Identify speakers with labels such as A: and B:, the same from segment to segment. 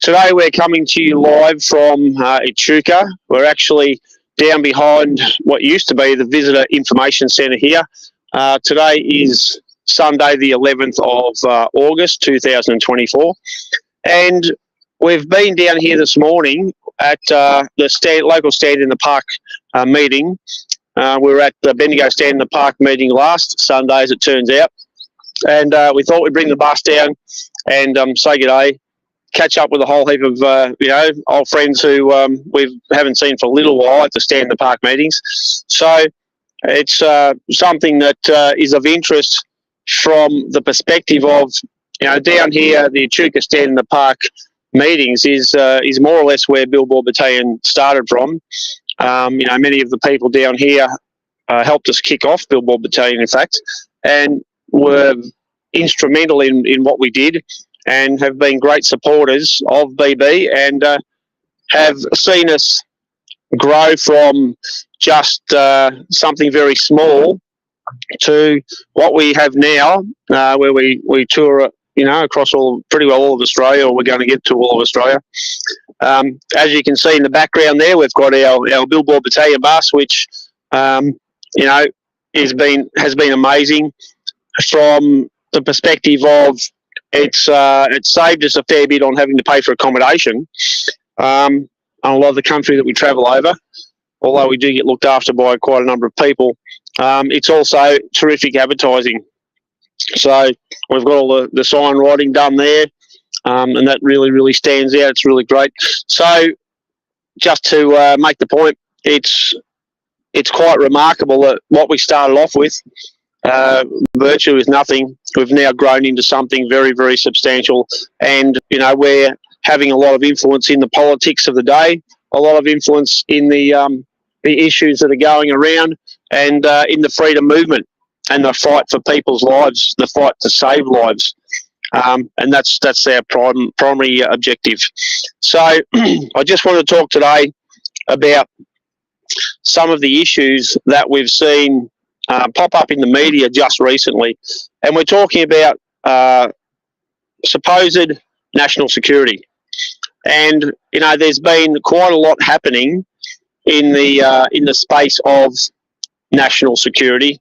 A: Today we're coming to you live from Echuca. We're actually down behind what used to be the Visitor Information Centre here. Today is Sunday the 11th of August 2024, and we've been down here this morning at the local Stand in the Park meeting. We were at the Bendigo Stand in the Park meeting last Sunday, as it turns out, and we thought we'd bring the bus down and say g'day, catch up with a whole heap of old friends who we haven't seen for a little while at the Stand in the Park meetings. So it's something that is of interest from the perspective of, down here, the Echuca Stand in the Park meetings is more or less where Billboard Battalion started from. Many of the people down here helped us kick off Billboard Battalion, in fact, and were instrumental in what we did, and have been great supporters of BB, and have seen us grow from just something very small to what we have now, where we tour, across pretty well all of Australia, or we're going to get to all of Australia. As you can see in the background there, we've got our Billboard Battalion bus, which has been amazing from the perspective of it's saved us a fair bit on having to pay for accommodation on a lot of the country that we travel over. Although we do get looked after by quite a number of people, it's also terrific advertising. So we've got all the sign writing done there, and that really stands out. It's really great. So just to make the point, it's quite remarkable that what we started off with, virtually with nothing, we've now grown into something very substantial. And we're having a lot of influence in the politics of the day, a lot of influence in the issues that are going around, and in the freedom movement and the fight for people's lives, the fight to save lives. And that's our primary objective. So I just want to talk today about some of the issues that we've seen pop up in the media just recently. And we're talking about supposed national security. And, there's been quite a lot happening in the space of national security.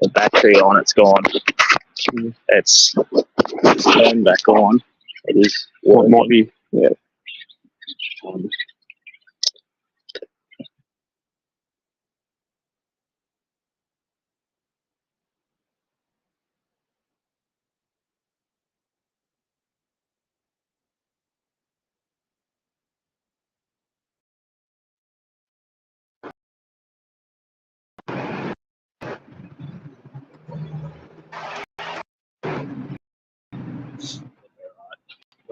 B: The battery on it's gone. It's turned back on. It is what might be. Yeah.
A: All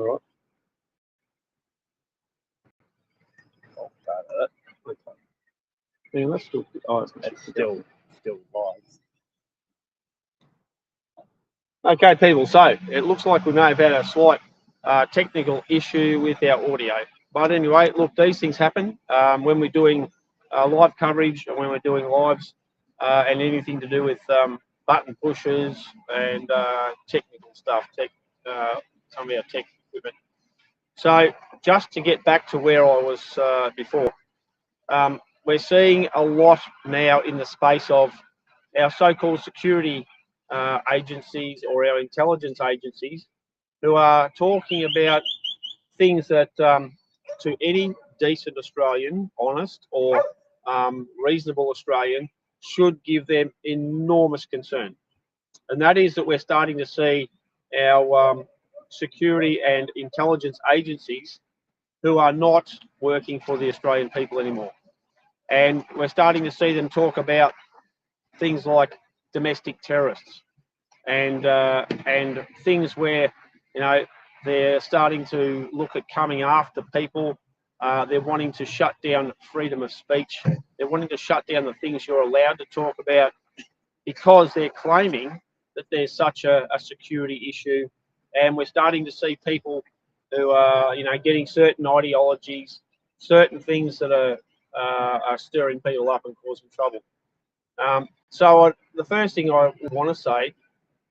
A: right. Yeah, that's still. Oh,
B: It's still live.
A: Okay, people. So it looks like we may have had a slight technical issue with our audio. But anyway, look, these things happen when we're doing live coverage and when we're doing lives and anything to do with button pushes and technical stuff, some of our tech equipment. So just to get back to where I was before,
C: we're seeing a lot now in the space of our so-called security agencies or our intelligence agencies who are talking about things that to any decent Australian, honest or reasonable Australian, should give them enormous concern. And that is that we're starting to see our security and intelligence agencies who are not working for the Australian people anymore. And we're starting to see them talk about things like domestic terrorists and things where, you know, they're starting to look at coming after people. They're wanting to shut down freedom of speech. They're wanting to shut down the things you're allowed to talk about because they're claiming that there's such a security issue. And we're starting to see people who are, you know, getting certain ideologies, certain things that are stirring people up and causing trouble. So the first thing I want to say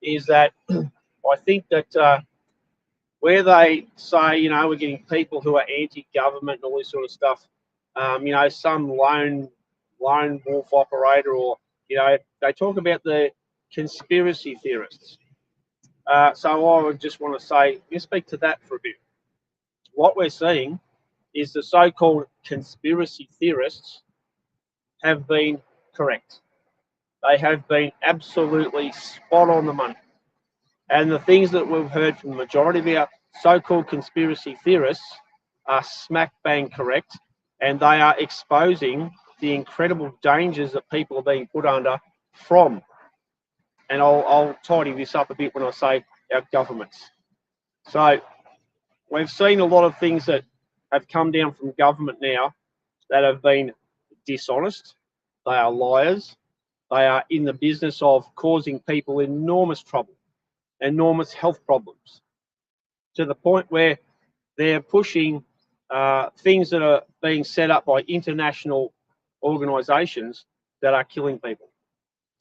C: is that I think that where they say, you know, we're getting people who are anti-government and all this sort of stuff, you know, some lone wolf operator, or, you know, they talk about the conspiracy theorists. So I would just want to say, let's speak to that for a bit. What we're seeing is the so-called conspiracy theorists have been correct. They have been absolutely spot on the money. And the things that we've heard from the majority of our so-called conspiracy theorists are smack bang correct, and they are exposing the incredible dangers that people are being put under from, and I'll tidy this up a bit when I say our governments. So we've seen a lot of things that have come down from government now that have been dishonest. They are liars. They are in the business of causing people enormous trouble, enormous health problems, to the point where they're pushing things that are being set up by international organisations that are killing people.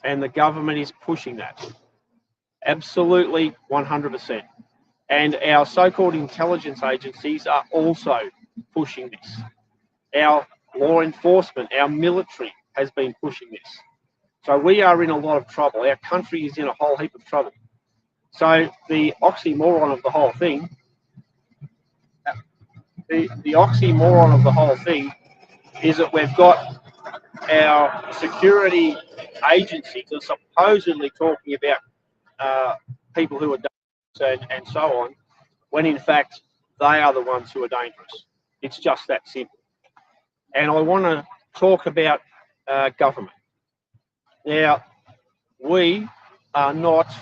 C: And the government is pushing that. Absolutely 100%. And our so-called intelligence agencies are also pushing this. Our law enforcement, our military has been pushing this. So we are in a lot of trouble. Our country is in a whole heap of trouble. So the oxymoron of the whole thing, is that we've got our security agencies are supposedly talking about people who are dangerous and so on, when in fact they are the ones who are dangerous. It's just that simple. And I want to talk about government. Now, we are not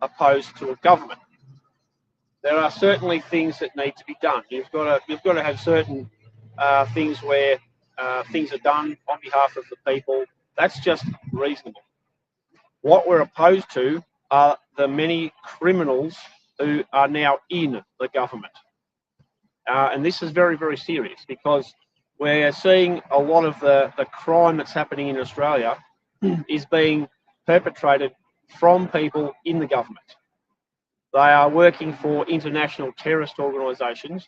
C: opposed to a government. There are certainly things that need to be done. You've got to have certain things where things are done on behalf of the people. That's just reasonable. What we're opposed to are the many criminals who are now in the government. And this is very, very serious, because we're seeing a lot of the crime that's happening in Australia is being perpetrated from people in the government. They are working for international terrorist organisations,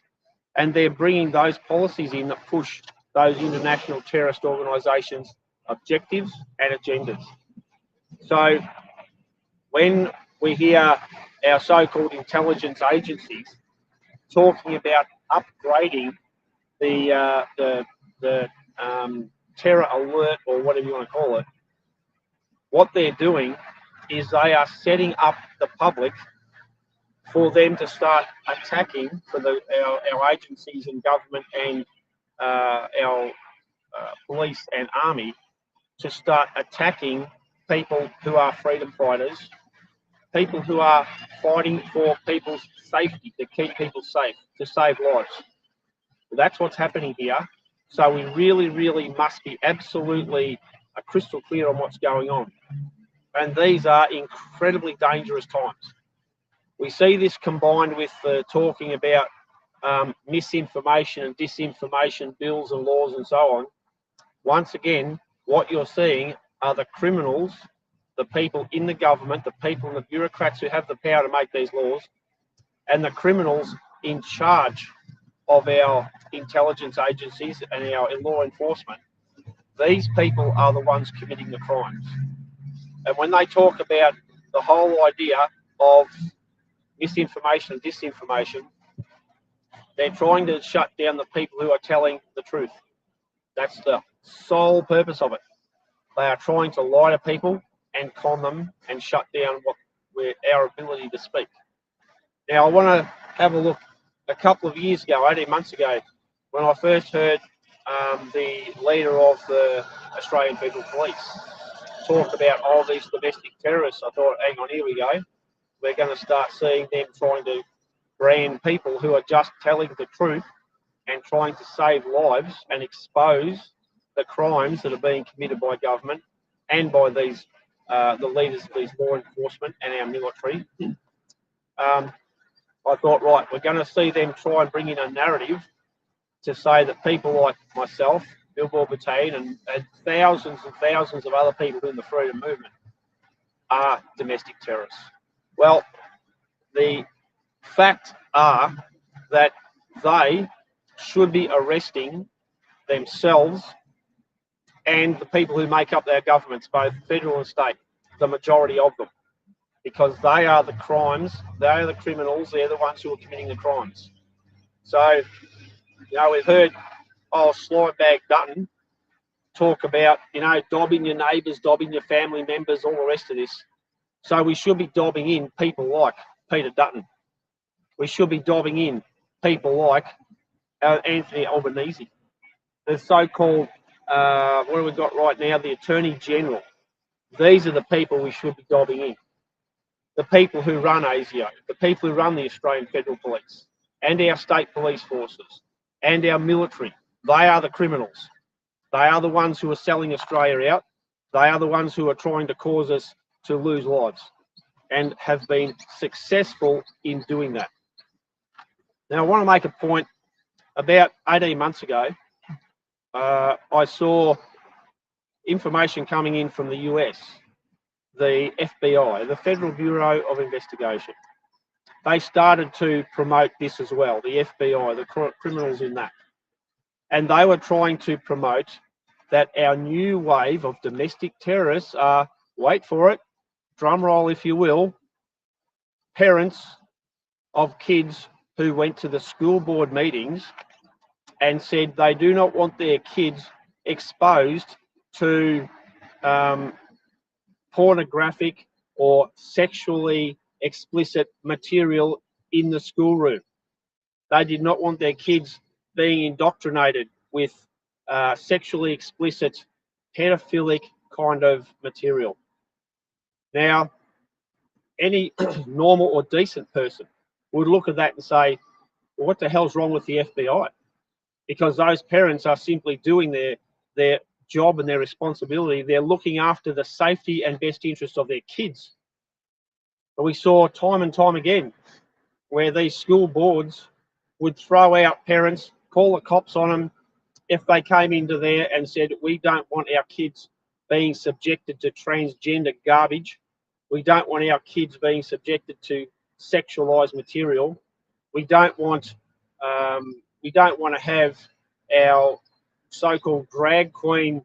C: and they're bringing those policies in that push those international terrorist organisations' objectives and agendas. So when we hear our so-called intelligence agencies talking about upgrading the terror alert, or whatever you want to call it, what they're doing is they are setting up the public for them to start attacking, for our agencies and government and our police and army to start attacking people who are freedom fighters, people who are fighting for people's safety, to keep people safe, to save lives. That's what's happening here. So we really, really must be absolutely crystal clear on what's going on. And these are incredibly dangerous times. We see this combined with talking about misinformation and disinformation bills and laws and so on. Once again, what you're seeing are the criminals, the people in the government, the people and the bureaucrats who have the power to make these laws, and the criminals in charge of our intelligence agencies and our law enforcement these people are the ones committing the crimes. And when they talk about the whole idea of misinformation and disinformation, they're trying to shut down the people who are telling the truth. That's the sole purpose of it. They are trying to lie to people and con them and shut down our ability to speak. Now, I want to have a look a couple of years ago, 18 months ago, when I first heard the leader of the Australian Federal Police talk about all these domestic terrorists. I thought, hang on, here we go. We're going to start seeing them trying to brand people who are just telling the truth and trying to save lives and expose the crimes that are being committed by government and by these the leaders of these law enforcement and our military. I thought, right, we're going to see them try and bring in a narrative to say that people like myself, Billboard Battalion, and thousands of other people in the freedom movement are domestic terrorists. Well, the facts are that they should be arresting themselves and the people who make up their governments, both federal and state, the majority of them, because they are the crimes, they are the criminals, they're the ones who are committing the crimes. So, you know, we've heard, Slidebag Dutton talk about, you know, dobbing your neighbours, dobbing your family members, all the rest of this. So we should be dobbing in people like Peter Dutton. We should be dobbing in people like Anthony Albanese, the so-called, what have we got right now, the Attorney General. These are the people we should be dobbing in. The people who run ASIO, the people who run the Australian Federal Police, and our state police forces, and our military. They are the criminals. They are the ones who are selling Australia out. They are the ones who are trying to cause us to lose lives and have been successful in doing that. Now, I want to make a point. About 18 months ago, I saw information coming in from the US, the FBI, the Federal Bureau of Investigation. They started to promote this as well, the FBI, the criminals in that. And they were trying to promote that our new wave of domestic terrorists are, wait for it, drum roll if you will, parents of kids who went to the school board meetings and said they do not want their kids exposed to pornographic or sexually explicit material in the schoolroom. They did not want their kids being indoctrinated with sexually explicit, pedophilic kind of material. Now, any normal or decent person would look at that and say, well, what the hell's wrong with the FBI? Because those parents are simply doing their job and their responsibility. They're looking after the safety and best interests of their kids. But we saw time and time again where these school boards would throw out parents, call the cops on them if they came into there and said, we don't want our kids being subjected to transgender garbage. We don't want our kids being subjected to sexualized material. We don't want to have our so-called drag queen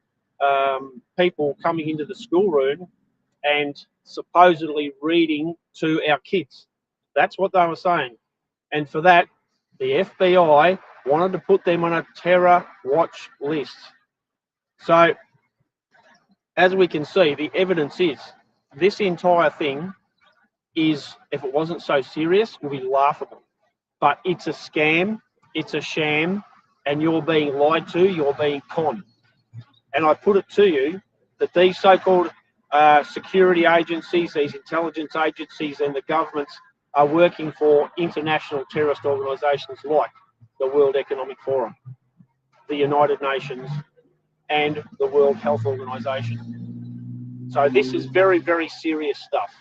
C: people coming into the schoolroom and supposedly reading to our kids. That's what they were saying. And for that, the FBI wanted to put them on a terror watch list. So, as we can see, the evidence is this entire thing is, if it wasn't so serious, would be laughable. But it's a scam, it's a sham, and you're being lied to, you're being conned. And I put it to you that these so-called security agencies, these intelligence agencies and the governments are working for international terrorist organisations like the World Economic Forum, the United Nations, and the World Health Organization. So this is very, very serious stuff.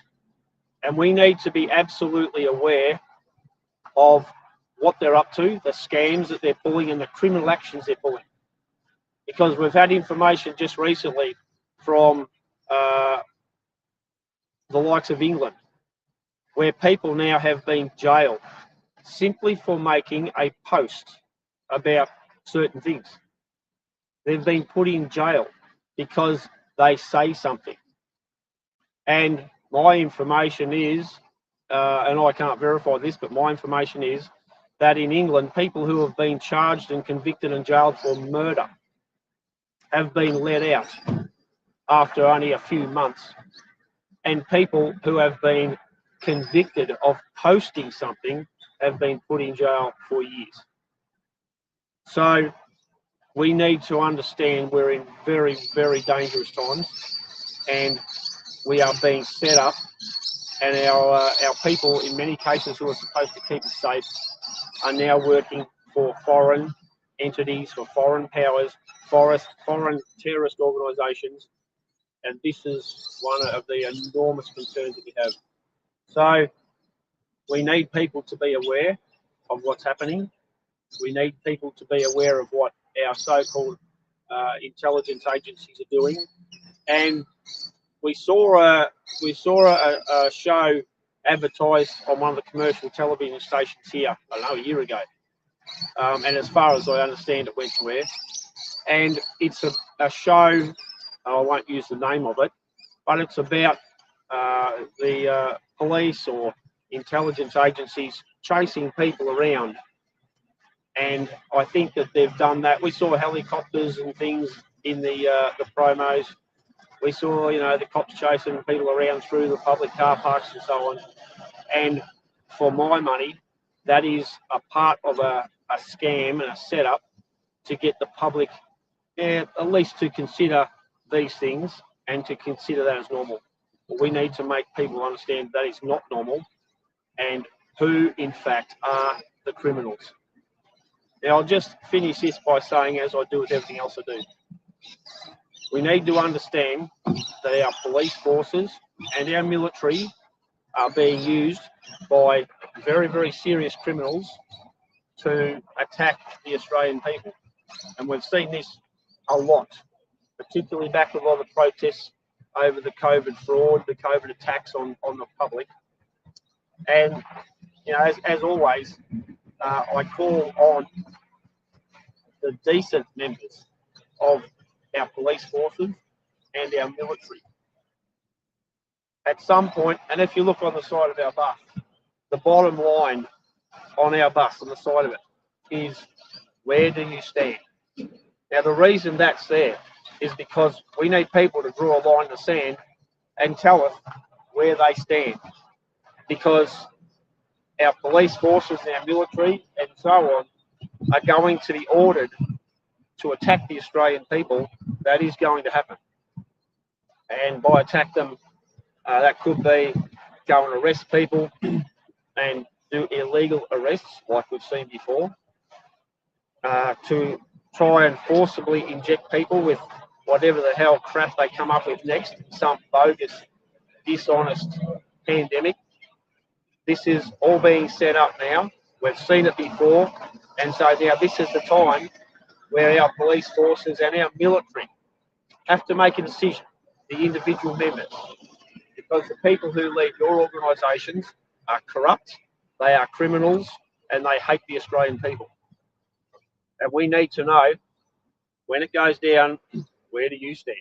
C: And we need to be absolutely aware of what they're up to, the scams that they're pulling and the criminal actions they're pulling. Because we've had information just recently from the likes of England, where people now have been jailed simply for making a post about certain things. They've been put in jail because they say something. And my information is, and I can't verify this, but my information is that in England, people who have been charged and convicted and jailed for murder have been let out after only a few months. And people who have been convicted of posting something have been put in jail for years. So we need to understand we're in very, very dangerous times, and we are being set up, and our people, in many cases, who are supposed to keep us safe, are now working for foreign entities, for foreign powers, foreign terrorist organisations, and this is one of the enormous concerns that we have. So we need people to be aware of what's happening. We need people to be aware of what our so-called intelligence agencies are doing. And we saw a show advertised on one of the commercial television stations here, I don't know, a year ago. And as far as I understand, it went to air. And it's a show, I won't use the name of it, but it's about the police or intelligence agencies chasing people around. And I think that they've done that. We saw helicopters and things in the promos. We saw, the cops chasing people around through the public car parks and so on. And for my money, that is a part of a scam and a setup to get the public, at least to consider these things and to consider that as normal. But we need to make people understand that is not normal and who, in fact, are the criminals. Now, I'll just finish this by saying, as I do with everything else I do, we need to understand that our police forces and our military are being used by very, very serious criminals to attack the Australian people. And we've seen this a lot, particularly back with a lot of the protests over the COVID fraud, the COVID attacks on the public. And, as always, I call on the decent members of our police forces and our military. At some point, and if you look on the side of our bus, the bottom line on our bus, on the side of it, is where do you stand? Now, the reason that's there is because we need people to draw a line in the sand and tell us where they stand. Because our police forces and our military and so on are going to be ordered to attack the Australian people. That is going to happen. And by attack them, that could be go and arrest people and do illegal arrests like we've seen before, to try and forcibly inject people with whatever the hell crap they come up with next, some bogus, dishonest pandemic. This is all being set up now. We've seen it before. And so now this is the time where our police forces and our military have to make a decision, the individual members, because the people who lead your organisations are corrupt, they are criminals, and they hate the Australian people. And we need to know, when it goes down, where do you stand?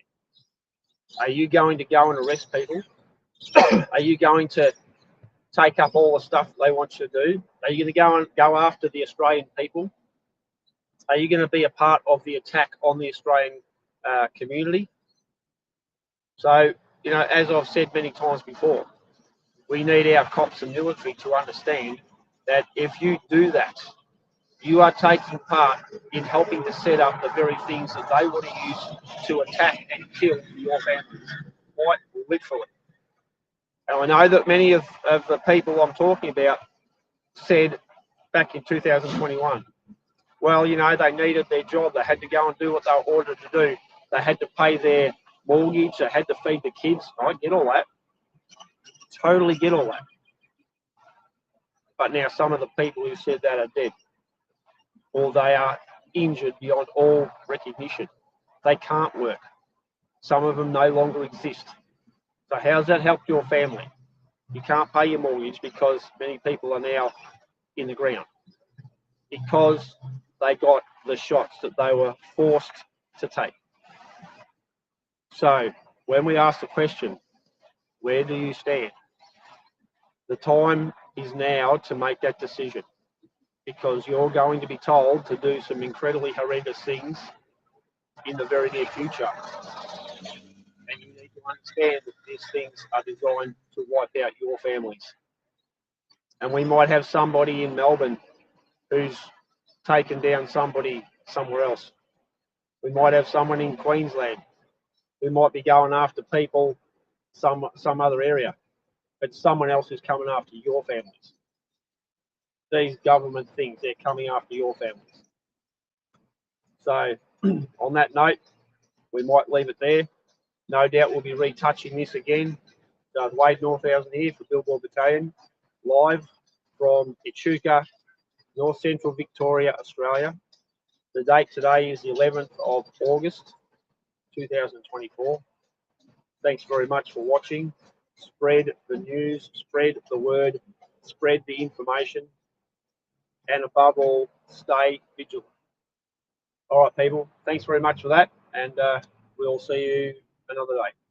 C: Are you going to go and arrest people? Are you going to take up all the stuff they want you to do? Are you going to go after the Australian people? Are you going to be a part of the attack on the Australian community? So, as I've said many times before, we need our cops and military to understand that if you do that, you are taking part in helping to set up the very things that they want to use to attack and kill your families, quite literally. And I know that many of the people I'm talking about said back in 2021, well, they needed their job. They had to go and do what they were ordered to do. They had to pay their mortgage. They had to feed the kids. I get all that. Totally get all that. But now some of the people who said that are dead, or they are injured beyond all recognition. They can't work. Some of them no longer exist. So how's that helped your family? You can't pay your mortgage because many people are now in the ground because they got the shots that they were forced to take. So when we ask the question, where do you stand? The time is now to make that decision, because you're going to be told to do some incredibly horrendous things in the very near future. And you need to understand that these things are designed to wipe out your families. And we might have somebody in Melbourne who's taken down somebody somewhere else. We might have someone in Queensland who might be going after people some other area, but someone else is coming after your families. These government things, they're coming after your families. So on that note, we might leave it there. No doubt we'll be retouching this again. Wade Northhausen here for Billboard Battalion, live from Echuca, North Central Victoria, Australia. The date today is the 11th of August, 2024. Thanks very much for watching. Spread the news, spread the word, spread the information, and above all, stay vigilant. All right, people, thanks very much for that, and we'll see you another day.